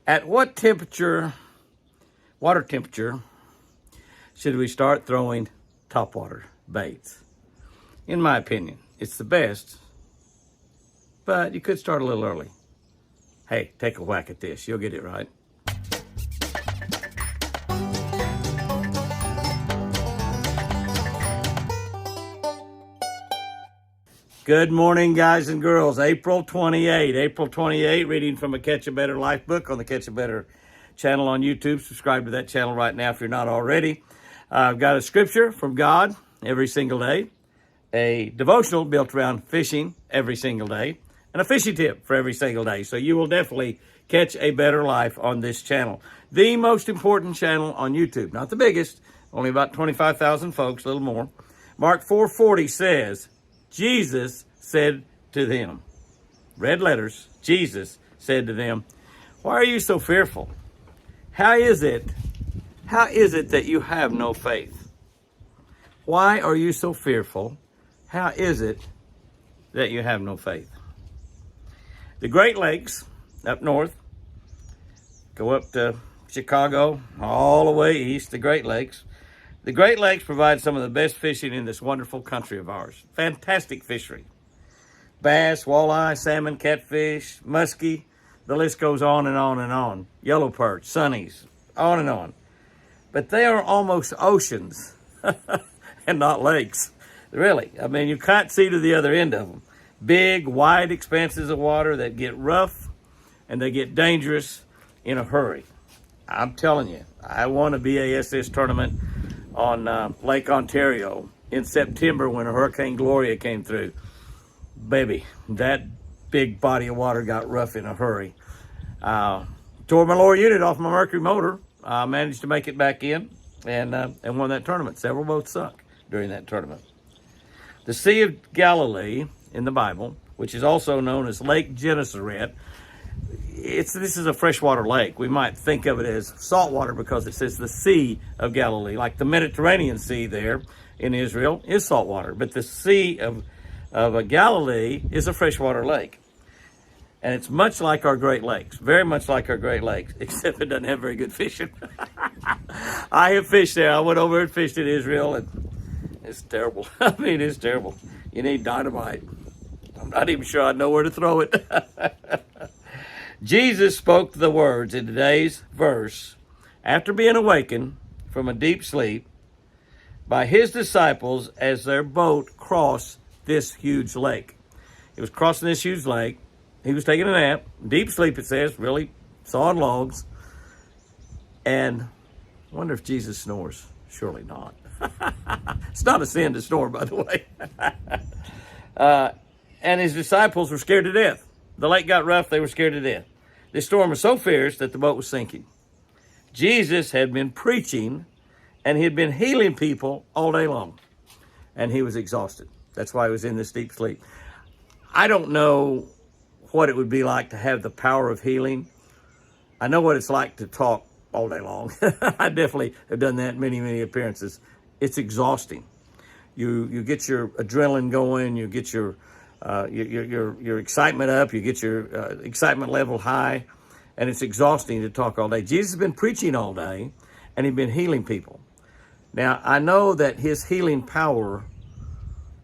At what temperature, water temperature, should we start throwing topwater baits? In my opinion, it's the best, but you could start a little early. Hey, take a whack at this. You'll get it right. Good morning, guys and girls. April 28, reading from a Catch a Better Life book on the Catch a Better channel on YouTube. Subscribe to that channel right now if you're not already. I've got a scripture from God every single day, a devotional built around fishing every single day, and a fishing tip for every single day. So you will definitely catch a better life on this channel. The most important channel on YouTube, not the biggest, only about 25,000 folks, a little more. Mark 4:40 says, Jesus said to them, red letters, Jesus said to them, why are you so fearful? How is it that you have no faith? Why are you so fearful? How is it that you have no faith? The Great Lakes up north, go up to Chicago, all the way east, the Great Lakes. The Great Lakes provide some of the best fishing in this wonderful country of ours. Fantastic fishery. Bass, walleye, salmon, catfish, muskie, the list goes on and on and on. Yellow perch, sunnies, on and on. But they are almost oceans and not lakes. Really, I mean, you can't see to the other end of them. Big, wide expanses of water that get rough and they get dangerous in a hurry. I'm telling you, I won a BASS tournament on Lake Ontario in September when Hurricane Gloria came through. Baby, that big body of water got rough in a hurry. Tore my lower unit off my Mercury motor. Managed to make it back in and won that tournament. Several boats sunk during that tournament. The Sea of Galilee in the Bible, which is also known as Lake Gennesaret, this is a freshwater lake. We might think of it as saltwater because it says the Sea of Galilee, like the Mediterranean Sea there in Israel is saltwater. But the Sea of Galilee is a freshwater lake. And it's much like our Great Lakes, very much like our Great Lakes, except it doesn't have very good fishing. I have fished there. I went over and fished in Israel, and it's terrible. I mean, it's terrible. You need dynamite. I'm not even sure I know where to throw it. Jesus spoke the words in today's verse after being awakened from a deep sleep by his disciples as their boat crossed this huge lake. It was crossing this huge lake. He was taking a nap, deep sleep it says, really sawing logs. And I wonder if Jesus snores. Surely not. It's not a sin to snore, by the way. And his disciples were scared to death. The lake got rough, they were scared to death. The storm was so fierce that the boat was sinking. Jesus had been preaching and he had been healing people all day long. And he was exhausted. That's why he was in this deep sleep. I don't know what it would be like to have the power of healing. I know what it's like to talk all day long. I definitely have done that in many, many appearances. It's exhausting. You get your adrenaline going, you get your excitement up, you get your excitement level high, and it's exhausting to talk all day. Jesus has been preaching all day, and he's been healing people. Now, I know that his healing power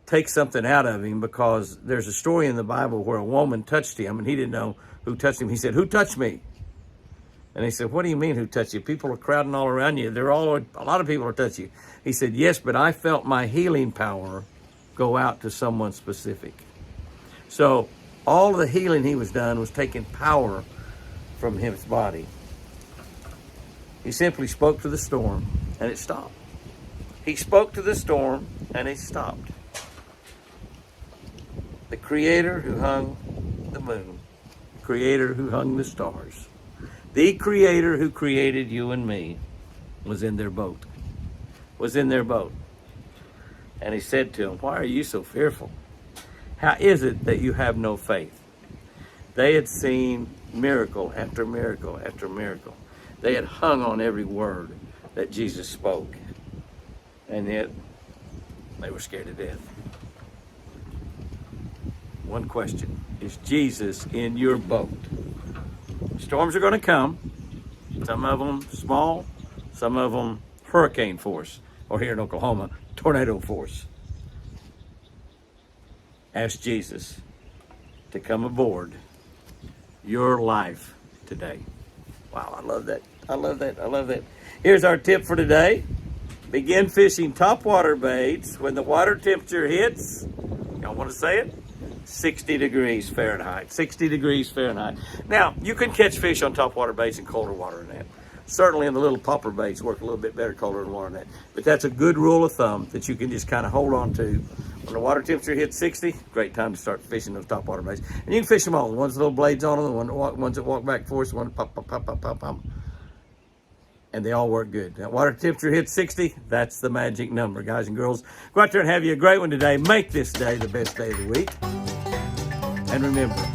takes something out of him because there's a story in the Bible where a woman touched him, and he didn't know who touched him. He said, "Who touched me?" And he said, "What do you mean, who touched you? People are crowding all around you. A lot of people are touching you." He said, "Yes, but I felt my healing power go out to someone specific." So all of the healing he was done was taking power from his body. He simply spoke to the storm and it stopped. He spoke to the storm and it stopped. The Creator who hung the moon, the Creator who hung the stars, the Creator who created you and me was in their boat. And he said to him, "Why are you so fearful? How is it that you have no faith?" They had seen miracle after miracle after miracle. They had hung on every word that Jesus spoke. And yet, they were scared to death. One question: is Jesus in your boat? Storms are going to come. Some of them small, some of them hurricane force, or here in Oklahoma, tornado force. Ask Jesus to come aboard your life today. Wow, I love that. I love that. I love that. Here's our tip for today. Begin fishing topwater baits when the water temperature hits, y'all want to say it? 60 degrees Fahrenheit. 60 degrees Fahrenheit. Now, you can catch fish on topwater baits in colder water than that. Certainly in the little popper baits work a little bit better colder than water than that. But that's a good rule of thumb that you can just kind of hold on to. When the water temperature hits 60, great time to start fishing those topwater baits. And you can fish them all. The ones with little blades on them, the ones that walk back forth, the ones that pop, pop, pop, pop, pop, pop. And they all work good. Now, water temperature hits 60, that's the magic number, guys and girls. Go out there and have you a great one today. Make this day the best day of the week. And remember,